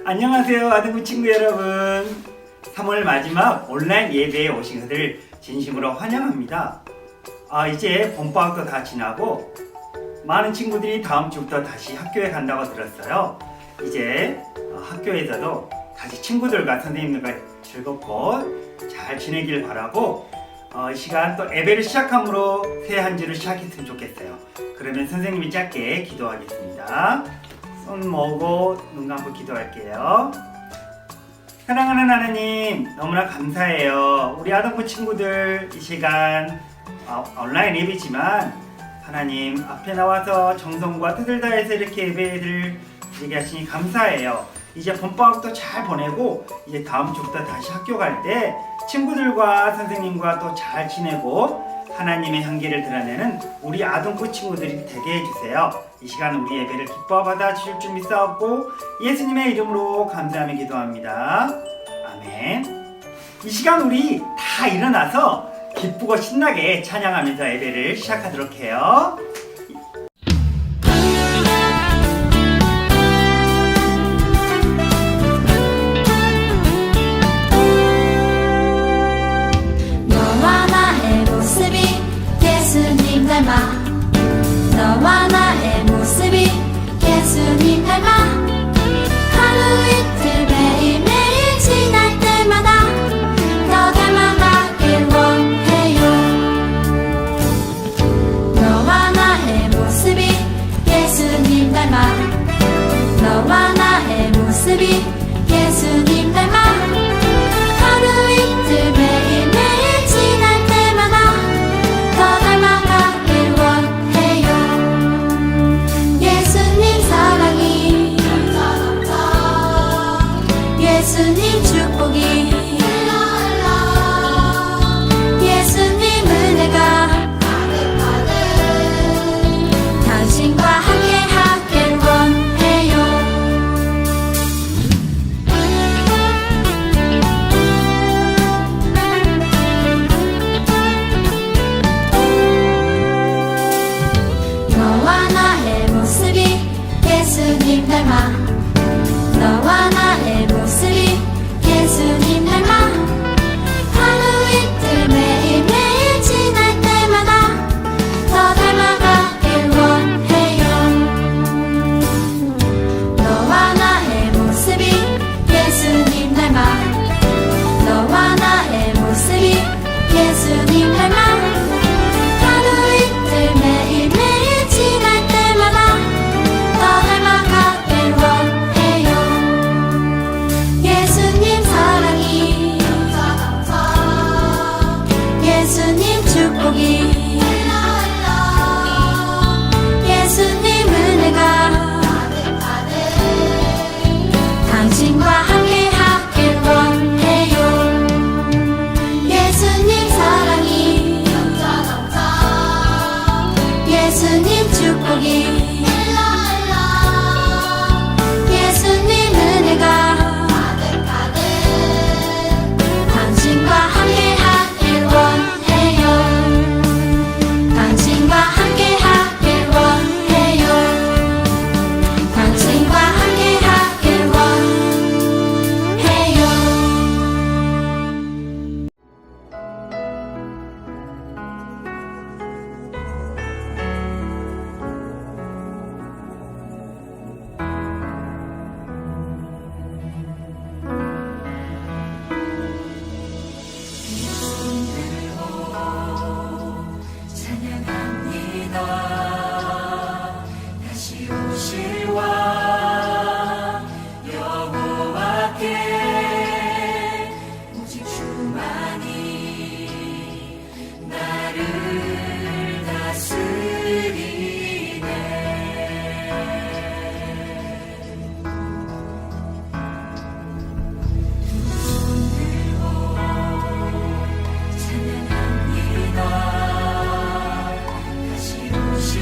안녕하세요 아등구 친구 여러분. 3월 마지막 온라인 예배에 오신 것을 진심으로 환영합니다. 이제 봄방학도 다 지나고 많은 친구들이 다음 주부터 다시 학교에 간다고 들었어요. 이제 학교에서도 다시 친구들과 선생님들과 즐겁고 잘 지내길 바라고 이 시간 또 예배를 시작함으로 새 한 주를 시작했으면 좋겠어요. 그러면 선생님이 짧게 기도하겠습니다. 손 모으고 눈 감고 기도할게요. 사랑하는 하나님, 너무나 감사해요. 우리 아동부 친구들 이 시간 온라인 예배지만 하나님 앞에 나와서 정성과 뜻을 다해서 이렇게 예배를 드리게 하시니 감사해요. 이제 봄방학도 잘 보내고 이제 다음 주부터 다시 학교 갈 때 친구들과 선생님과 또 잘 지내고 하나님의 향기를 드러내는 우리 아동부 친구들이 되게 해주세요. 이 시간 우리 예배를 기뻐 받아 주실 줄 믿사옵고 예수님의 이름으로 감사하며 기도합니다. 아멘. 이 시간 우리 다 일어나서 기쁘고 신나게 찬양하면서 예배를 시작하도록 해요. 예수님 닮아 너와 나의 모습이 예수님 닮아 하루 이틀 매일매일 지날 때마다 더 닮아가길 원해요. 너와 나의 모습이 예수님 닮아 너와 나의 모습이 예수님 닮아 하루 이틀 매일매일 지날 때마다 더 닮아가길 원해요. 예수님 사랑이 예수님 축복이 예수님 은혜가 당신과 함께 하길 원해요. 너와 나의 모습이 예수님 닮아 너와 나의 모습이 예수님 닮아 하루 이틀 매일매일 지날 때마다 더 닮아가길 원해요. 너와 나의 모습이 예수님 닮아 너와 나의 모습이 예수님 닮아 하루 이틀 매일매일 지날 때마다 더 닮아가길 원해요. 예수님 사랑이 예수님 축복이 예수님 은혜가 당신과 함께 하길 원해요. 예수님 사랑이 예수님 축복이 예수님 은혜가 당신과 함께 하길 원해요. 당신과 함께 하길 원해요. 당신과 함께 하길 원해요. 찬양합니다. 다시 오실 왕 여호와께 오직 주만이 나를 다스리네. 두 손 들고 찬양합니다. 다시 오실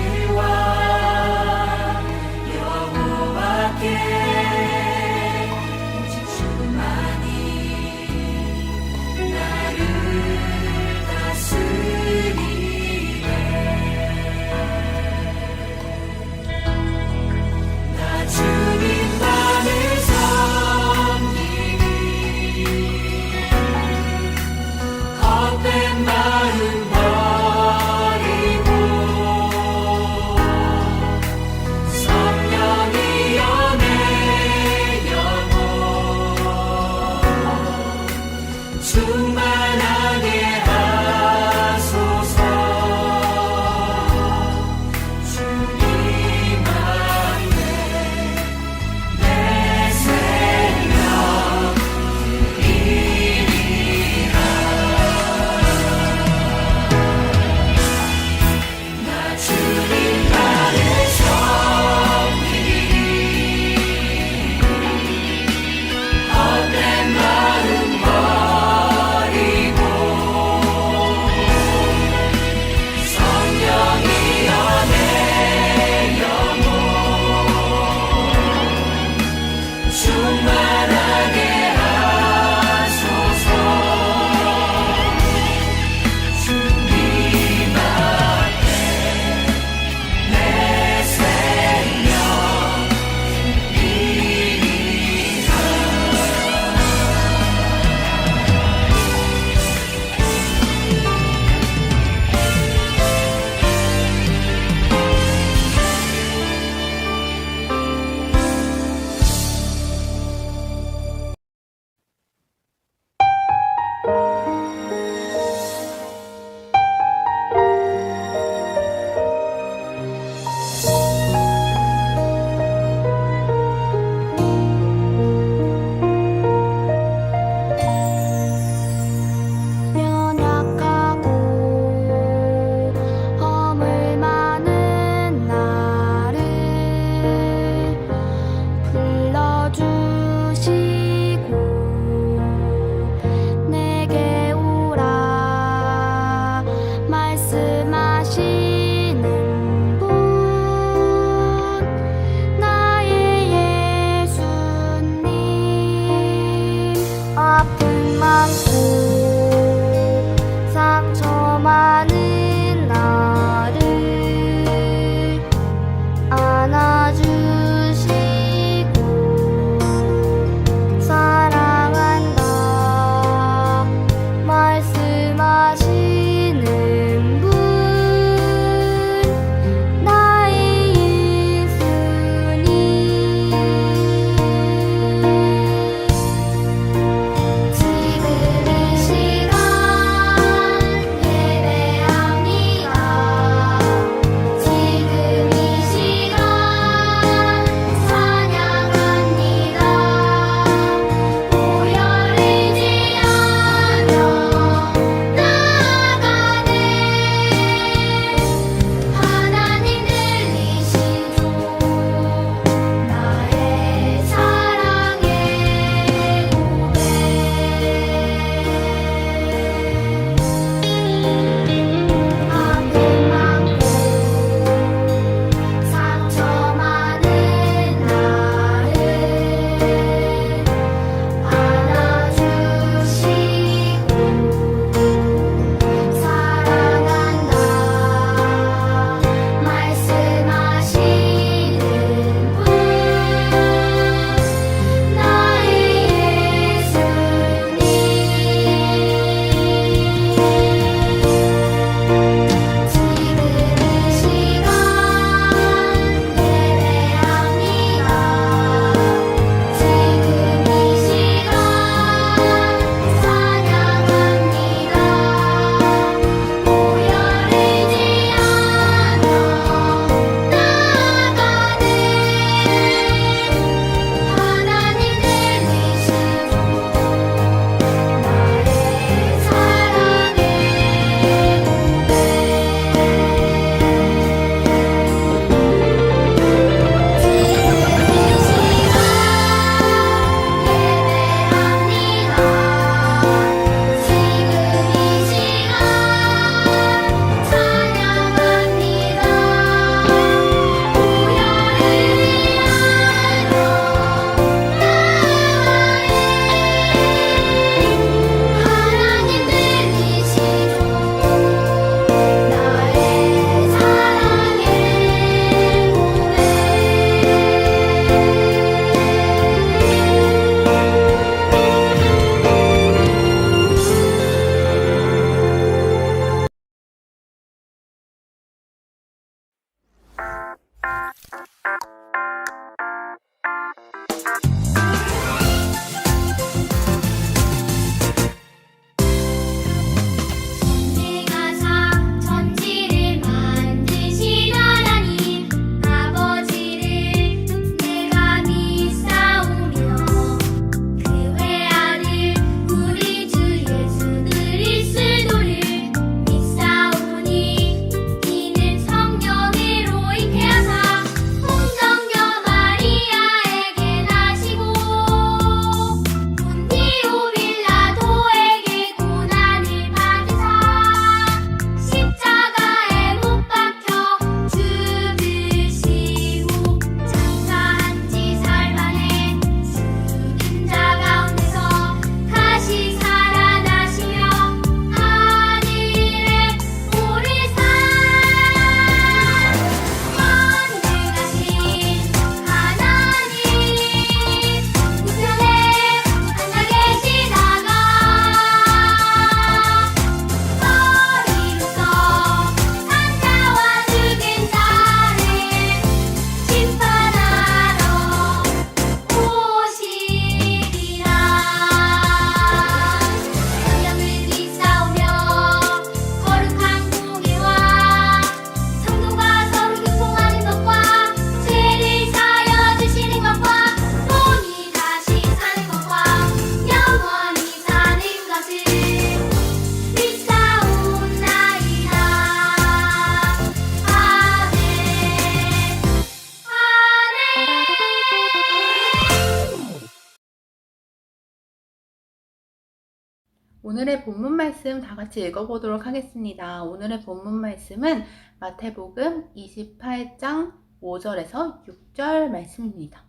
오늘의 본문 말씀 다 같이 읽어보도록 하겠습니다. 오늘의 본문 말씀은 마태복음 28장 5절에서 6절 말씀입니다.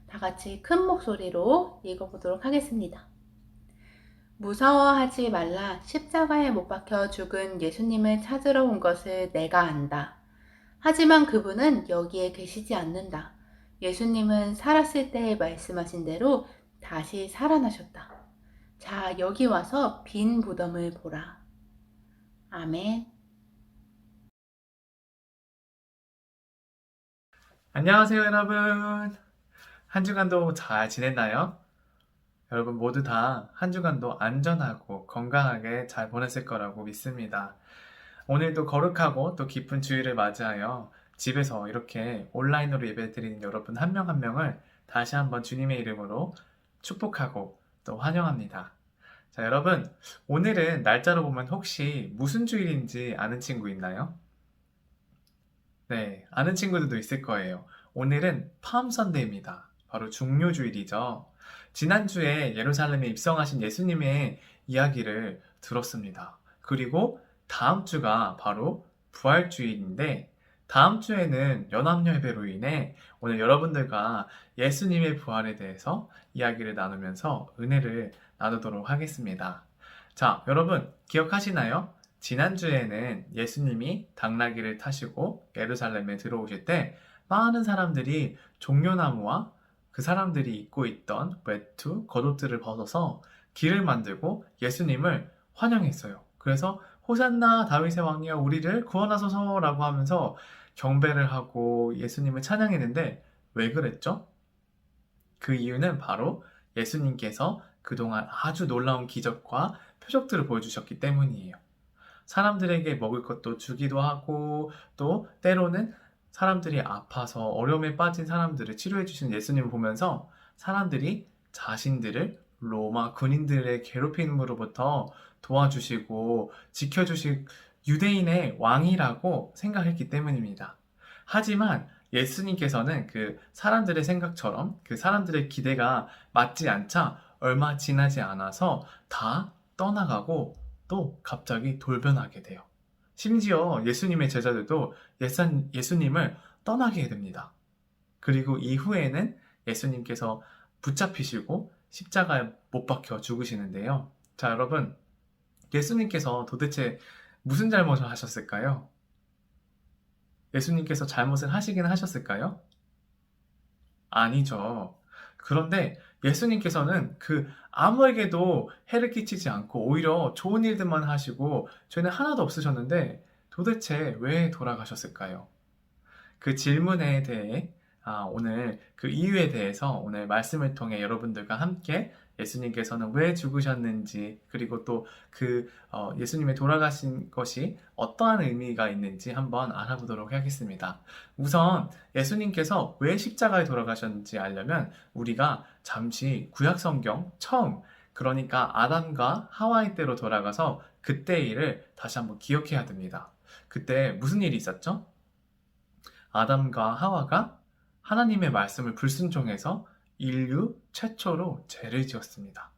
다 같이 큰 목소리로 읽어보도록 하겠습니다. 무서워하지 말라. 십자가에 못 박혀 죽은 예수님을 찾으러 온 것을 내가 안다. 하지만 그분은 여기에 계시지 않는다. 예수님은 살았을 때 말씀하신 대로 다시 살아나셨다. 자, 여기 와서 빈 무덤을 보라. 아멘. 안녕하세요, 여러분. 한 주간도 잘 지냈나요? 여러분 모두 다 한 주간도 안전하고 건강하게 잘 보냈을 거라고 믿습니다. 오늘도 거룩하고 또 깊은 주일을 맞이하여 집에서 이렇게 온라인으로 예배드리는 여러분 한 명 한 명을 다시 한번 주님의 이름으로 축복하고 또 환영합니다. 자, 여러분, 오늘은 날짜로 보면 혹시 무슨 주일인지 아는 친구 있나요? 네, 아는 친구들도 있을 거예요. 오늘은 팜 선데이입니다. 바로 중묘주일이죠. 지난주에 예루살렘에 입성하신 예수님의 이야기를 들었습니다. 그리고 다음 주가 바로 부활주일인데, 다음 주에는 연합녀 예배로 인해 오늘 여러분들과 예수님의 부활에 대해서 이야기를 나누면서 은혜를 나누도록 하겠습니다. 자, 여러분 기억하시나요? 지난주에는 예수님이 당나귀를 타시고 예루살렘에 들어오실 때 많은 사람들이 종려나무와 그 사람들이 입고 있던 외투, 겉옷들을 벗어서 길을 만들고 예수님을 환영했어요. 그래서 호산나 다윗의 왕이여 우리를 구원하소서 라고 하면서 경배를 하고 예수님을 찬양했는데 왜 그랬죠? 그 이유는 바로 예수님께서 그동안 아주 놀라운 기적과 표적들을 보여주셨기 때문이에요. 사람들에게 먹을 것도 주기도 하고 또 때로는 사람들이 아파서 어려움에 빠진 사람들을 치료해 주시는 예수님을 보면서 사람들이 자신들을 로마 군인들의 괴롭힘으로부터 도와주시고 지켜주실 유대인의 왕이라고 생각했기 때문입니다. 하지만 예수님께서는 그 사람들의 생각처럼 그 사람들의 기대가 맞지 않자 얼마 지나지 않아서 다 떠나가고 또 갑자기 돌변하게 돼요. 심지어 예수님의 제자들도 예수님을 떠나게 됩니다. 그리고 이후에는 예수님께서 붙잡히시고 십자가에 못 박혀 죽으시는데요. 자, 여러분, 예수님께서 도대체 무슨 잘못을 하셨을까요? 예수님께서 잘못을 하시긴 하셨을까요? 아니죠. 그런데 예수님께서는 아무에게도 해를 끼치지 않고 오히려 좋은 일들만 하시고 죄는 하나도 없으셨는데 도대체 왜 돌아가셨을까요? 그 질문에 대해 오늘 그 이유에 대해서 오늘 말씀을 통해 여러분들과 함께 예수님께서는 왜 죽으셨는지 그리고 또 예수님의 돌아가신 것이 어떠한 의미가 있는지 한번 알아보도록 하겠습니다. 우선 예수님께서 왜 십자가에 돌아가셨는지 알려면 우리가 잠시 구약성경 처음 그러니까 아담과 하와의 때로 돌아가서 그때의 일을 다시 한번 기억해야 됩니다. 그때 무슨 일이 있었죠? 아담과 하와가 하나님의 말씀을 불순종해서 인류 최초로 죄를 지었습니다.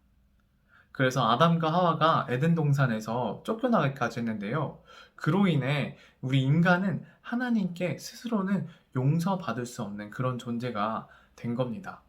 그래서 아담과 하와가 에덴 동산에서 쫓겨나기까지 했는데요. 그로 인해 우리 인간은 하나님께 스스로는 용서받을 수 없는 그런 존재가 된 겁니다.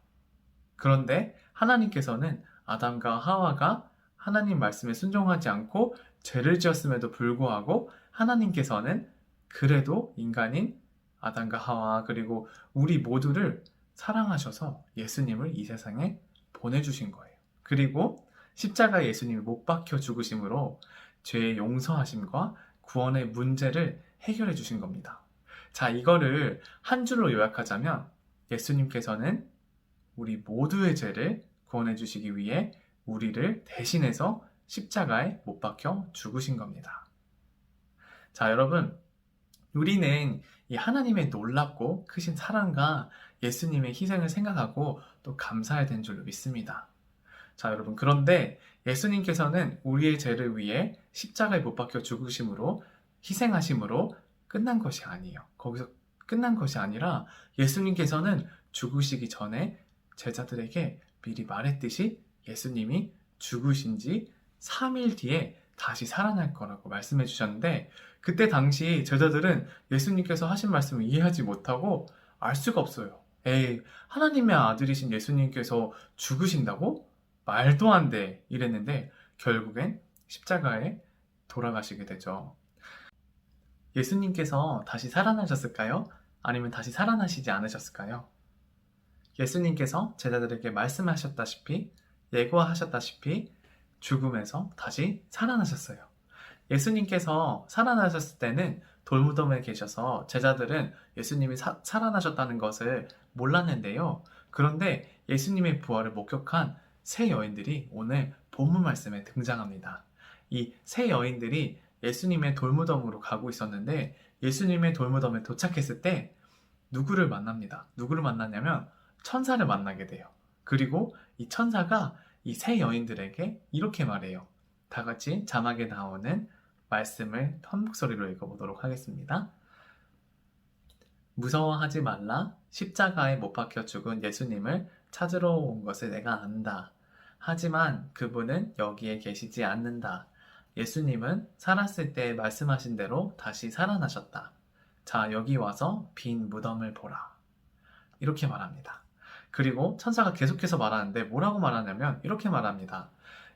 그런데 하나님께서는 아담과 하와가 하나님 말씀에 순종하지 않고 죄를 지었음에도 불구하고 하나님께서는 그래도 인간인 아담과 하와 그리고 우리 모두를 사랑하셔서 예수님을 이 세상에 보내주신 거예요. 그리고 십자가에 예수님이 못 박혀 죽으심으로 죄의 용서하심과 구원의 문제를 해결해 주신 겁니다. 자, 이거를 한 줄로 요약하자면 예수님께서는 우리 모두의 죄를 구원해 주시기 위해 우리를 대신해서 십자가에 못 박혀 죽으신 겁니다. 자, 여러분, 우리는 이 하나님의 놀랍고 크신 사랑과 예수님의 희생을 생각하고 또 감사해야 되는 줄로 믿습니다. 자, 여러분, 그런데 예수님께서는 우리의 죄를 위해 십자가에 못 박혀 죽으심으로 희생하심으로 끝난 것이 아니에요. 거기서 끝난 것이 아니라 예수님께서는 죽으시기 전에 제자들에게 미리 말했듯이 예수님이 죽으신 지 3일 뒤에 다시 살아날 거라고 말씀해 주셨는데, 그때 당시 제자들은 예수님께서 하신 말씀을 이해하지 못하고 알 수가 없어요. 에이, 하나님의 아들이신 예수님께서 죽으신다고? 말도 안 돼. 이랬는데 결국엔 십자가에 돌아가시게 되죠. 예수님께서 다시 살아나셨을까요? 아니면 다시 살아나시지 않으셨을까요? 예수님께서 제자들에게 말씀하셨다시피, 예고하셨다시피 죽음에서 다시 살아나셨어요. 예수님께서 살아나셨을 때는 돌무덤에 계셔서 제자들은 예수님이 살아나셨다는 것을 몰랐는데요. 그런데 예수님의 부활을 목격한 세 여인들이 오늘 본문 말씀에 등장합니다. 이 세 여인들이 예수님의 돌무덤으로 가고 있었는데, 예수님의 돌무덤에 도착했을 때 누구를 만납니다. 누구를 만났냐면 천사를 만나게 돼요. 그리고 이 천사가 이 세 여인들에게 이렇게 말해요. 다 같이 자막에 나오는 말씀을 한 목소리로 읽어보도록 하겠습니다. 무서워하지 말라. 십자가에 못 박혀 죽은 예수님을 찾으러 온 것을 내가 안다. 하지만 그분은 여기에 계시지 않는다. 예수님은 살았을 때 말씀하신 대로 다시 살아나셨다. 자, 여기 와서 빈 무덤을 보라. 이렇게 말합니다. 그리고 천사가 계속해서 말하는데 뭐라고 말하냐면 이렇게 말합니다.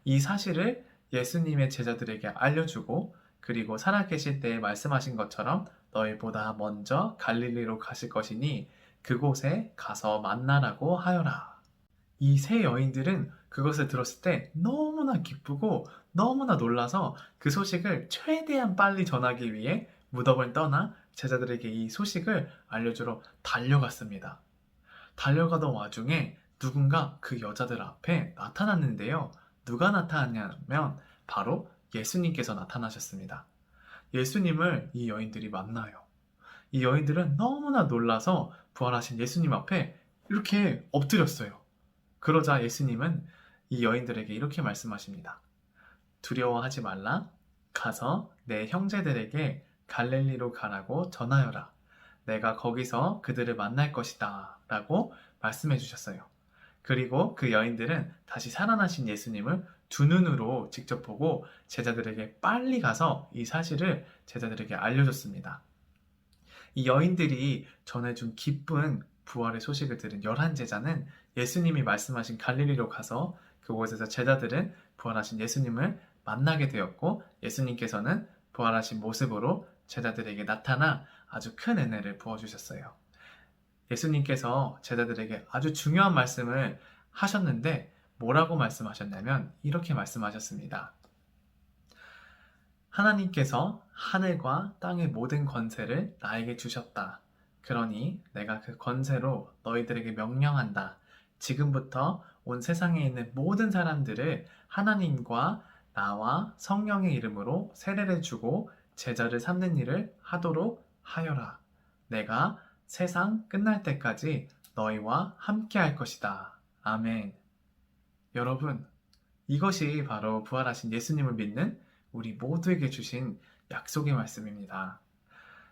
이 사실을 예수님의 제자들에게 알려주고, 그리고 살아계실 때 말씀하신 것처럼 너희보다 먼저 갈릴리로 가실 것이니 그곳에 가서 만나라고 하여라. 이 세 여인들은 그것을 들었을 때 너무나 기쁘고 너무나 놀라서 그 소식을 최대한 빨리 전하기 위해 무덤을 떠나 제자들에게 이 소식을 알려주러 달려갔습니다. 달려가던 와중에 누군가 그 여자들 앞에 나타났는데요. 누가 나타났냐면 바로 예수님께서 나타나셨습니다. 예수님을 이 여인들이 만나요. 이 여인들은 너무나 놀라서 부활하신 예수님 앞에 이렇게 엎드렸어요. 그러자 예수님은 이 여인들에게 이렇게 말씀하십니다. 두려워하지 말라. 가서 내 형제들에게 갈릴리로 가라고 전하여라. 내가 거기서 그들을 만날 것이다. 라고 말씀해 주셨어요. 그리고 그 여인들은 다시 살아나신 예수님을 두 눈으로 직접 보고 제자들에게 빨리 가서 이 사실을 제자들에게 알려줬습니다. 이 여인들이 전해준 기쁜 부활의 소식을 들은 11제자는 예수님이 말씀하신 갈릴리로 가서 그곳에서 제자들은 부활하신 예수님을 만나게 되었고, 예수님께서는 부활하신 모습으로 제자들에게 나타나 아주 큰 은혜를 부어주셨어요. 예수님께서 제자들에게 아주 중요한 말씀을 하셨는데 뭐라고 말씀하셨냐면 이렇게 말씀하셨습니다. 하나님께서 하늘과 땅의 모든 권세를 나에게 주셨다. 그러니 내가 그 권세로 너희들에게 명령한다. 지금부터 온 세상에 있는 모든 사람들을 하나님과 나와 성령의 이름으로 세례를 주고 제자를 삼는 일을 하도록 하여라. 내가 세상 끝날 때까지 너희와 함께 할 것이다. 아멘. 여러분, 이것이 바로 부활하신 예수님을 믿는 우리 모두에게 주신 약속의 말씀입니다.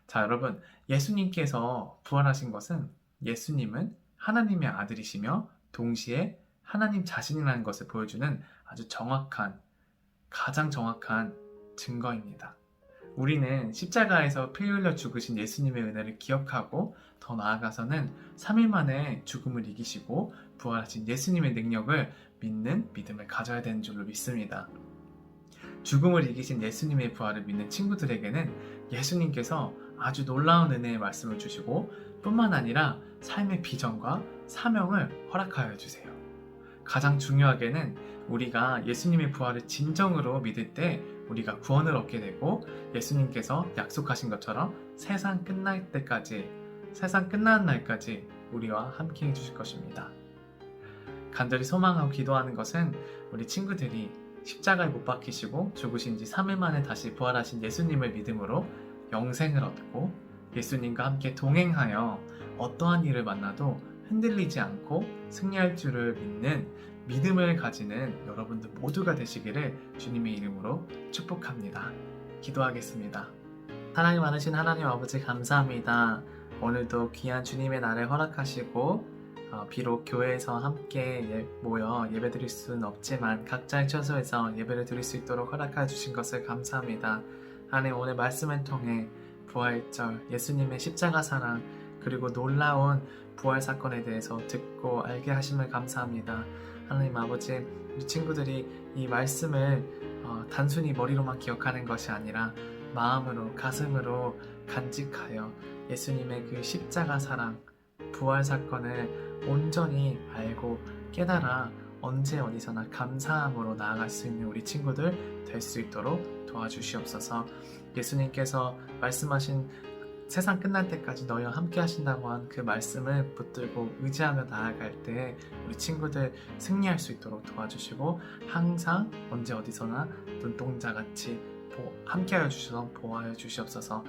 자, 여러분, 예수님께서 부활하신 것은 예수님은 하나님의 아들이시며 동시에 하나님 자신이라는 것을 보여주는 아주 정확한, 가장 정확한 증거입니다. 우리는 십자가에서 피 흘려 죽으신 예수님의 은혜를 기억하고 더 나아가서는 3일 만에 죽음을 이기시고 부활하신 예수님의 능력을 믿는 믿음을 가져야 되는 줄로 믿습니다. 죽음을 이기신 예수님의 부활을 믿는 친구들에게는 예수님께서 아주 놀라운 은혜의 말씀을 주시고 뿐만 아니라 삶의 비전과 사명을 허락하여 주세요. 가장 중요하게는 우리가 예수님의 부활을 진정으로 믿을 때 우리가 구원을 얻게 되고 예수님께서 약속하신 것처럼 세상 끝날 때까지, 세상 끝나는 날까지 우리와 함께 해주실 것입니다. 간절히 소망하고 기도하는 것은 우리 친구들이 십자가에 못 박히시고 죽으신 지 3일 만에 다시 부활하신 예수님을 믿음으로 영생을 얻고 예수님과 함께 동행하여 어떠한 일을 만나도 흔들리지 않고 승리할 줄을 믿는 믿음을 가지는 여러분들 모두가 되시기를 주님의 이름으로 축복합니다. 기도하겠습니다. 사랑이 많으신 하나님 아버지 감사합니다. 오늘도 귀한 주님의 날을 허락하시고 비록 교회에서 함께 모여 예배 드릴 수는 없지만 각자의 처소에서 예배를 드릴 수 있도록 허락해 주신 것을 감사합니다. 하나님, 오늘 말씀을 통해 부활절, 예수님의 십자가 사랑, 그리고 놀라운 부활 사건에 대해서 듣고 알게 하심을 감사합니다. 하나님 아버지, 우리 친구들이 이 말씀을 단순히 머리로만 기억하는 것이 아니라 마음으로, 가슴으로 간직하여 예수님의 그 십자가 사랑, 부활 사건을 온전히 알고 깨달아 언제 어디서나 감사함으로 나아갈 수 있는 우리 친구들 될 수 있도록 도와주시옵소서. 예수님께서 말씀하신 세상 끝날 때까지 너희와 함께 하신다고 한 그 말씀을 붙들고 의지하며 나아갈 때 우리 친구들 승리할 수 있도록 도와주시고, 항상 언제 어디서나 눈동자같이 함께하여 주셔서 보호하여 주시옵소서.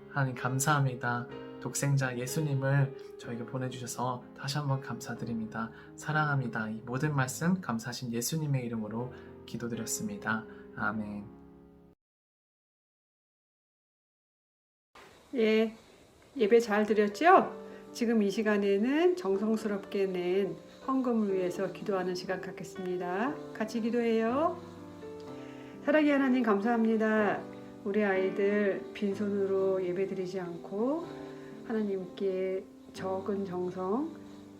하나님 감사합니다. 독생자 예수님을 저에게 보내주셔서 다시 한번 감사드립니다. 사랑합니다. 이 모든 말씀 감사하신 예수님의 이름으로 기도드렸습니다. 아멘. 예, 예배 잘 드렸죠? 지금 이 시간에는 정성스럽게 낸 헌금을 위해서 기도하는 시간 갖겠습니다. 같이 기도해요. 사랑의 하나님 감사합니다. 우리 아이들 빈손으로 예배 드리지 않고 하나님께 적은 정성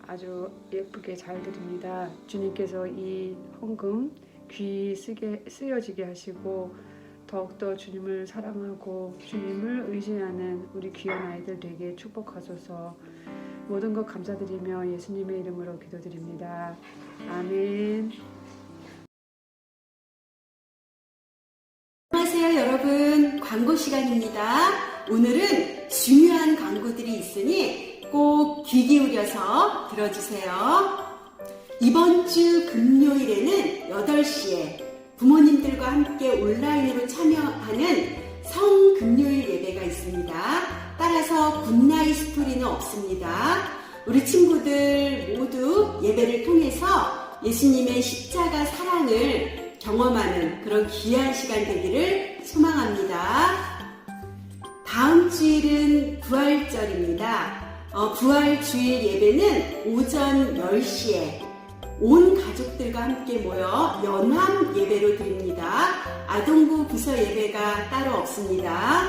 아주 예쁘게 잘 드립니다. 주님께서 이 헌금 귀히 쓰여지게 하시고 더욱더 주님을 사랑하고 주님을 의지하는 우리 귀한 아이들 되게 축복하소서. 모든 것 감사드리며 예수님의 이름으로 기도드립니다. 아멘. 안녕하세요 여러분, 광고 시간입니다. 오늘은 중요한 광고들이 있으니 꼭 귀 기울여서 들어주세요. 이번 주 금요일에는 8시에 부모님들과 함께 온라인으로 참여하는 성금요일 예배가 있습니다. 따라서 굿나잇 스토리는 없습니다. 우리 친구들 모두 예배를 통해서 예수님의 십자가 사랑을 경험하는 그런 귀한 시간 되기를 소망합니다. 다음 주일은 부활절입니다. 부활 주일 예배는 오전 10시에 온 가족들과 함께 모여 연합 예배로 드립니다. 아동부 부서 예배가 따로 없습니다.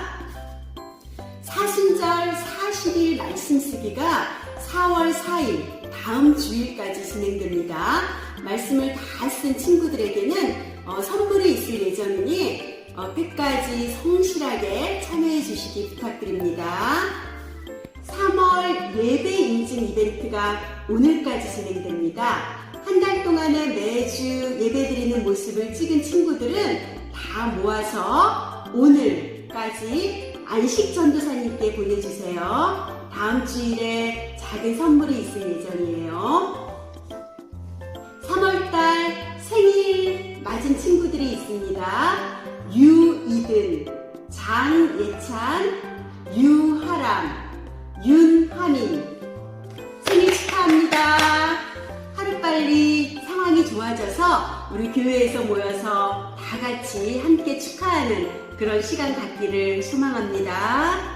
사순절 40일 말씀 쓰기가 4월 4일 다음 주일까지 진행됩니다. 말씀을 다 쓴 친구들에게는 선물이 있을 예정이니 끝까지 성실하게 참여해 주시기 부탁드립니다. 3월 예배 인증 이벤트가 오늘까지 진행됩니다. 한 달 동안에 매주 예배드리는 모습을 찍은 친구들은 다 모아서 오늘까지 안식전도사님께 보내주세요. 다음 주일에 작은 선물이 있을 예정이에요. 3월달 생일 맞은 친구들이 있습니다. 유이든, 장예찬, 유하람, 윤하민 생일 축하합니다. 하루빨리 상황이 좋아져서 우리 교회에서 모여서 다 같이 함께 축하하는 그런 시간 갖기를 소망합니다.